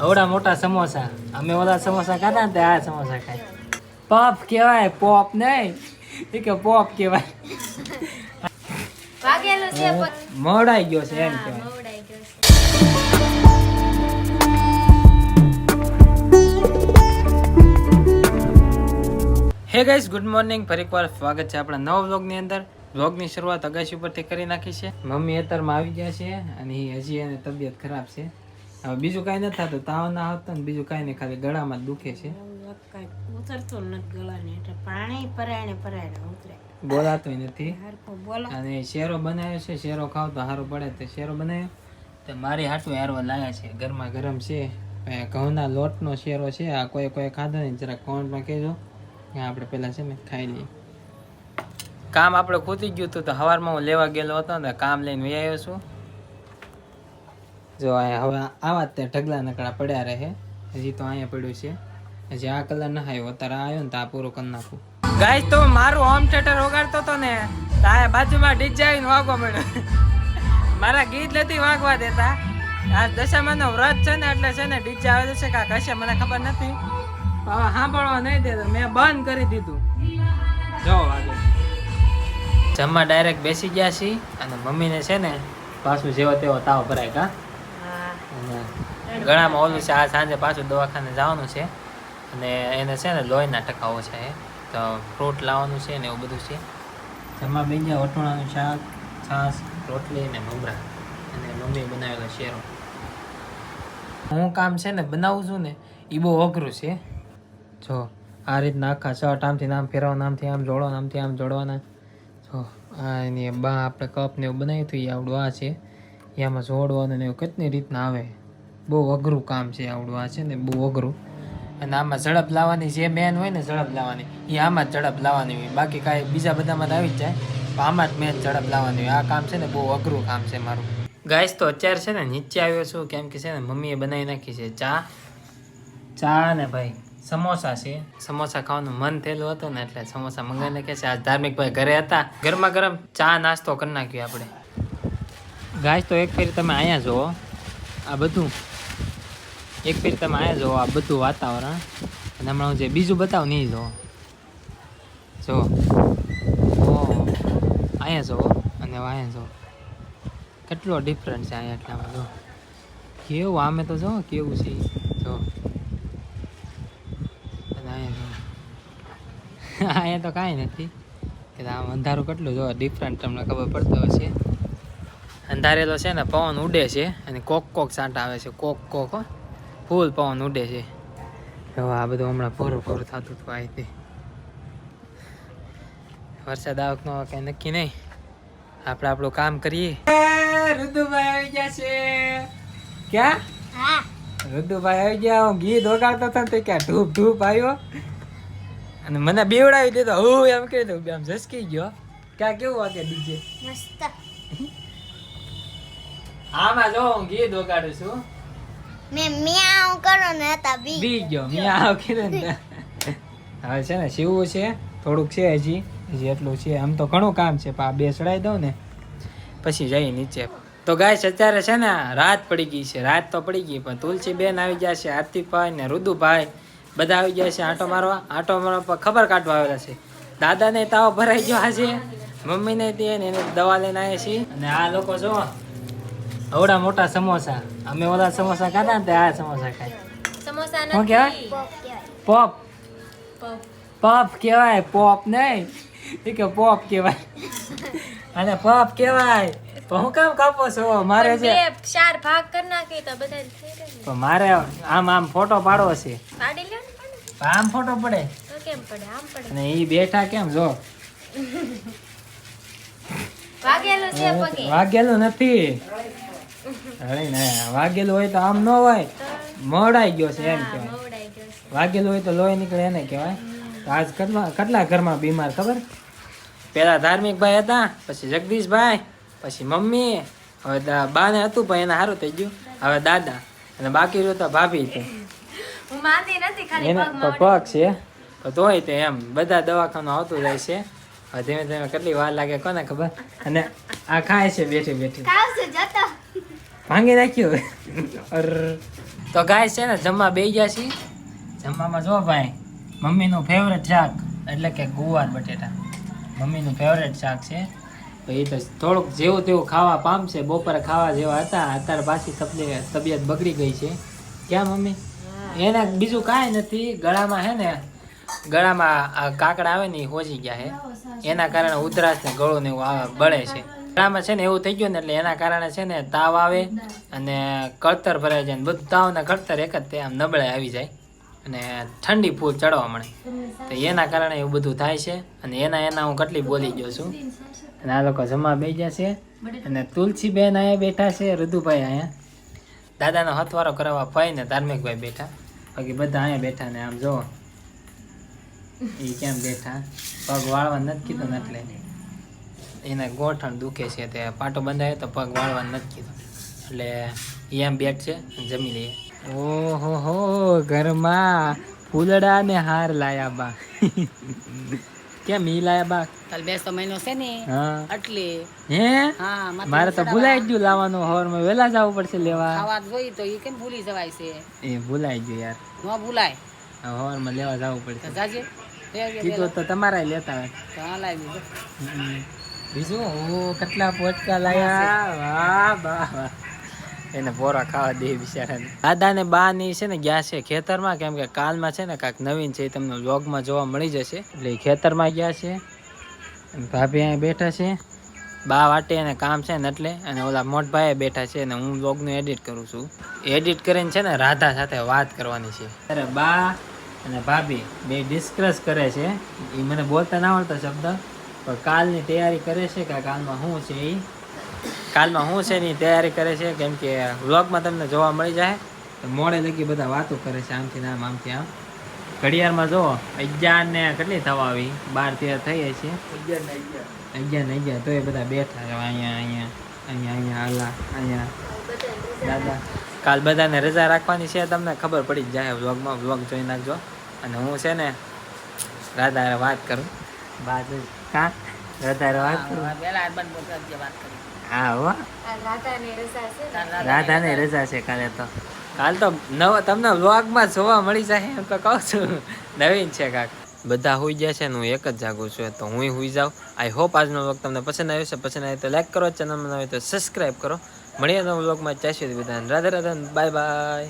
અવડા મોટા સમોસા. અમે ઓલા સમોસા ખાધા ને તે આ સમોસા ખાય. પફ કહેવાય, પોપ નહીં. એ કે પોપ કહેવાય. વાગેલું છે મોડાઈ ગયો છે એમ કહેવાય. મોવડાઈ ગયો છે. હે ગાઈસ, ગુડ મોર્નિંગ. ફરી એકવાર સ્વાગત છે આપણા નવા વ્લોગની અંદર. વ્લોગની શરૂઆત અગાસી ઉપરથી કરી નાખી છે. મમ્મી અત્યારમાં આવી ગયા છે અને હજી એને તબિયત ખરાબ છે. હવે બીજું કાંઈ નથી થતું, તાવ ના આવતો ને બીજું કાંઈ નહીં, ખાલી ગળામાં જ દુખે છે. ઉતરતું નથી ગળાને એટલે પાણી પરાયણે ઉતરે, બોલાતું નથી. બોલો. અને શેરો બનાવ્યો છે, શેરો ખાવ તો સારું પડે. તો શેરો બનાવ્યો તો મારી હાટું હારવા લાયા છે. ગરમા ગરમ છે, ઘઉંના લોટનો શેરો છે. આ કોઈ ખાધો નહીં, જરાક કોમેન્ટમાં કહેજો. આપણે પેલા છે ને ખાઈ લઈએ. કામ આપણે ખૂટી ગયું હતું તો સવારમાં હું લેવા ગયેલો હતો ને કામ લઈને વહી આવ્યો છું. જો અહીંયા હવે આવા જ ઢગલા નકડા પડ્યા રહે. હજી તો અહીંયા પડ્યું છે. હજી આ કલર ના આવ્યો, અત્યારે આવ્યો ને તો આ પૂરો કરી નાખું. ગાઈસ, તો મારું હોમ થિયેટર વગાડતો હતો ને તો આ બાજુમાં ડીજે આવીને વાગવા મળ્યો. મારા ગીત નથી વાગવા દેતા. આ દશામાનો વ્રત છે ને એટલે છે ને ડીજે આવેલું છે કાંક હશે, મને ખબર નથી. હવે સાંભળવા નહીં દેતો, મેં બંધ કરી દીધું. જો વાગે જમવા ડાયરેક્ટ બેસી ગયા છીએ. અને મમ્મીને છે ને પાછું જેવો તેવો તાવ ભરાય કા. અને ગળામાં ઓલું છે. આ સાંજે પાછું દવાખાને જવાનું છે અને એને છે ને લોહીના ટકા ઓછા છે, તો ફ્રૂટ લાવવાનું છે ને એવું બધું છે. જમવા બેસી ગયા. વટોણાનું શાક, છાશ, રોટલી ને મમરા અને મમ્મી બનાવેલો શેરો. હું કામ છે ને બનાવું છું ને એ બહુ અઘરું છે. જો આ રીતના આખા શર્ટ આમથી આમ ફેરવાના, આમથી આમ જોડવાના, આમથી આમ જોડવાના. જો આ એની બા આપણે કપ ને એવું બનાવ્યું હતું એ આવડું આ છે. એમાં જોડવાનું ને એવું કેટલી રીતના આવે. બહુ અઘરું કામ છે આવડું આ છે ને, બહુ અઘરું. અને આમાં ઝડપ લાવવાની જે મેન હોય ને ઝડપ લાવવાની એ આમાં જ ઝડપ લાવવાની હોય. બાકી કાંઈ બીજા બધામાં તો આવી જ જાય, પણ આમાં જ મેન ઝડપ લાવવાની હોય. આ કામ છે ને બહુ અઘરું કામ છે મારું. ગાઈસ, તો અત્યારે છે ને નીચે આવ્યો છું કેમ કે છે ને મમ્મીએ બનાવી નાખી છે ચા ને ભાઈ સમોસા છે. સમોસા ખાવાનું મન થયેલું હતું ને એટલે સમોસા મંગાવી નાખ્યા છે. આજ ધાર્મિક ભાઈ ઘરે હતા, ગરમા ગરમ ચા નાસ્તો કરી નાખ્યો આપણે. ગાઈસ, તો એક ફેરી તમે અહીંયા જુઓ આ બધું, એક ફેરી તમે અહીંયા જુઓ આ બધું વાતાવરણ. અને હમણાં હું જે બીજું બતાવું નહીં જુઓ. જો અહીંયા જુઓ અને અહીંયા જુઓ, કેટલો ડિફરન્ટ છે અહીંયા. એટલામાં જો કેવું આમે તો જો કેવું છે જો. અહીંયા તો કાંઈ નથી. આમ અંધારું કેટલું જો ડિફરન્ટ તમને ખબર પડતો હશે. અંધારેલો છે ને પવન ઉડે છે અને કોક સાંટા આવે છે. કોક ફૂલ પવન ઉડે છે. હવે આ બધું હમણાં પૂરું થતું હતું અહીંથી. વરસાદ આવકનો કંઈ નક્કી નહીં. આપણે આપણું કામ કરીએ. રુદુભાઈ આવી ગયા છે. ક્યાં? રુદુભાઈ આવી ગયા. હું ગીત વગાડતો હતો ને તો ક્યાં ધૂપ આવ્યો અને મને બેવડાવી દીધો. હું એમ કહી દઉં આમ ઝસકી ગયો. ક્યાં કેવું વાગે ડીજે મસ્ત. આમાં જો હું ગીત વગાડું છું. મેં મિયાઉ કરો ને હતા બી ગયો મિયાઉ કીધું ને. હવે છે ને સીવું છે થોડુંક છે, હજી એટલું છે. આમ તો ઘણું કામ છે પણ આ બે ચડાવી દઉં ને પછી જઈ નીચે. તો ગાઈસ, અત્યારે છે ને રાત પડી ગઈ છે. રાત તો પડી ગઈ પણ તુલસી બેન આવી ગયા છે, આરતીભાઈ ને રુદુભાઈ બધા આવી ગયા છે આંટો મારવા પર ખબર કાઢવા આવેલા છે. દાદાને તાવ ભરાઈ ગયો આજે, મમ્મીને તે એને દવા લઈને આવ્યા છીએ. અને આ લોકો જો અવડા મોટા સમોસા. અમે ઓલા સમોસા ખાધા ને તે આ સમોસા ખાય. સમોસા શું કહેવાય? પોપ. પફ કહેવાય, પોપ નહીં. એ કે પોપ કહેવાય અને પફ કહેવાય. હું કામ કાપો છો? મારે છે 4 ભાગ કરી નાખી તો બધા થઈ રહે. તો મારે આમ ફોટો પાડવો છે. પાડી લ્યો ને પણ. આમ ફોટો પડે તો કેમ પડે? આમ પડે. અને ઈ બેઠા કેમ જો વાગેલું છે પગે. વાગેલું નથી. અરે ના, વાગેલું હોય તો આમ ન હોય, મોડાઈ ગયો છે એમ કહેવાય. મોવડાઈ ગયો છે. વાગેલું હોય તો લોહી નીકળે એને કહેવાય. તો આજ કેટલા ઘરમાં બીમાર ખબર? પેલા ધાર્મિક ભાઈ હતા, પછી જગદીશભાઈ, પછી મમ્મી, હવે બાને હતું પણ એને સારું થઈ ગયું. હવે દાદા અને બાકી રહ્યું તો ભાભી છે. હું માંદી નથી, ખાલી એને પગ છે તો તોય તે એમ બધા દવાખાનું આવતું જાય છે. હવે ધીમે ધીમે કેટલી વાર લાગે કોને ખબર. અને આ ખાય છે બેઠી બેઠી. ખાવશું જતો. ભાંગી નાખ્યું. તો ગાય છે ને જમવા બેસી ગયા છીએ. જમવામાં જો ભાઈ મમ્મીનું ફેવરેટ શાક એટલે કે ગુવાર બટેટા મમ્મીનું ફેવરેટ શાક છે. તો એ તો થોડુંક જેવું તેવું ખાવા પામશે. બપોરે ખાવા જેવા હતા, અત્યારે પાછી તબિયત બગડી ગઈ છે. ક્યાં મમ્મી? એને બીજું કાંઈ નથી, ગળામાં હે ને ગળામાં આ કાકડા આવે ને એ હોજી ગયા છે. એના કારણે ઉધરાસ ને ગળું ને એવું આવે બળે છે. ગળામાં છે ને એવું થઈ ગયું ને એટલે એના કારણે છે ને તાવ આવે અને કળતર ભરાઈ જાય ને બધું તાવ ને કળતર એક જ તે આમ નબળે આવી જાય અને ઠંડી ફૂલ ચડવા મળે. તો એના કારણે એવું બધું થાય છે. અને એના હું કેટલી બોલી ગયો છું. અને આ લોકો જમવા બેસી ગયા છે. અને તુલસીબેન અહીંયા બેઠા છે, ઋતુભાઈ અહીંયા દાદાનો હથવારો કરાવવા ફઈ ને ધાર્મિકભાઈ બેઠા. બાકી બધા અહીંયા બેઠા ને આમ જો એ કેમ બેઠા, પગ વાળવા નથી કીધું ને એટલે એને ગોઠણ દુખે છે. તે પાટો બંધાય તો પગ વાળવા નથી કીધું એટલે એ એમ બેઠ છે, જમી લઈએ. ઓહો હો, ઘરમાં ફૂલડા ને હાર લાયા બા. કેમ ઈ લાયા બા? કાલ 200 મહિનો છે ને હા એટલે હે હા મારે તો ભૂલાઈ જ ગયું લાવવાનું. હવારમાં વહેલા જવું પડશે લેવા. ખાવા જોઈ તો એ કેમ ભૂલી જવાય છે? એ ભૂલાઈ ગયું યાર, ન ભૂલાય હવારમાં લેવા જવું પડશે. જાજે કીધું તો તમારા લેતા હોય. હા લાવી દીધો. બીજું ઓ કેટલા પોટકા લાયા, વાહ વાહ વાહ. એને પોરા ખાવા દે બિચારાને. દાદા ને બા ની છે ને ગયા છે ખેતરમાં, કેમ કે કાલમાં છે ને કાંઈક નવીન છે, એ તમને વ્લોગમાં જોવા મળી જશે. એટલે એ ખેતરમાં ગયા છે. અને ભાભી અહીંયા બેઠા છે, બા વાટે એને કામ છે ને એટલે. અને ઓલા મોટભાઈ બેઠા છે અને હું વ્લોગનું એડિટ કરું છું. એડિટ કરીને છે ને રાધા સાથે વાત કરવાની છે. અરે બા અને ભાભી બે ડિસ્કસ કરે છે. એ મને બોલતા ના આવડતા શબ્દ, પણ કાલની તૈયારી કરે છે કે કાલમાં શું છે એ કાલમાં શું છે એની તૈયારી કરે છે. કેમ કે વ્લોગમાં તમને જોવા મળી જાય. મોડે લગી બધા વાતો કરે છે, આમથી આમ આમથી આમ. ઘડિયાળમાં જો 11 ને કેટલી થવા આવી, 12-13 થઈ છે. 11 ને 11 તો એ બધા બેઠા છે અહીંયા અહીંયા અહીંયા અહીંયા આલા અહીંયા દાદા. કાલ બધાને રજા રાખવાની છે, તમને ખબર પડી જ જાય વ્લોગમાં. વ્લોગ જોઈ નાખજો. અને હું છે ને રાધા વાત કરું. બાજુ હા રાધા વાત કરું. હા હો, રાધાને રજા છે કાલે. તો કાલ તો તમને વ્લોગમાં જોવા મળી જાય એમ તો કહું છું. નવીન છે કાક. બધા હુઈ ગયા છે ને હું એક જ જાગું છું, તો હું હુઈ જાઉં. આઈ હોપ આજનો વ્લોગ તમને પસંદ આવ્યો છે. પસંદ આવે તો લાઈક કરો, ચેનલમાં આવે તો સબસ્ક્રાઈબ કરો. મળીએ નવા વ્લોગમાં. ત્યાં સુધી બધાને રાધે રાધે, બાય બાય.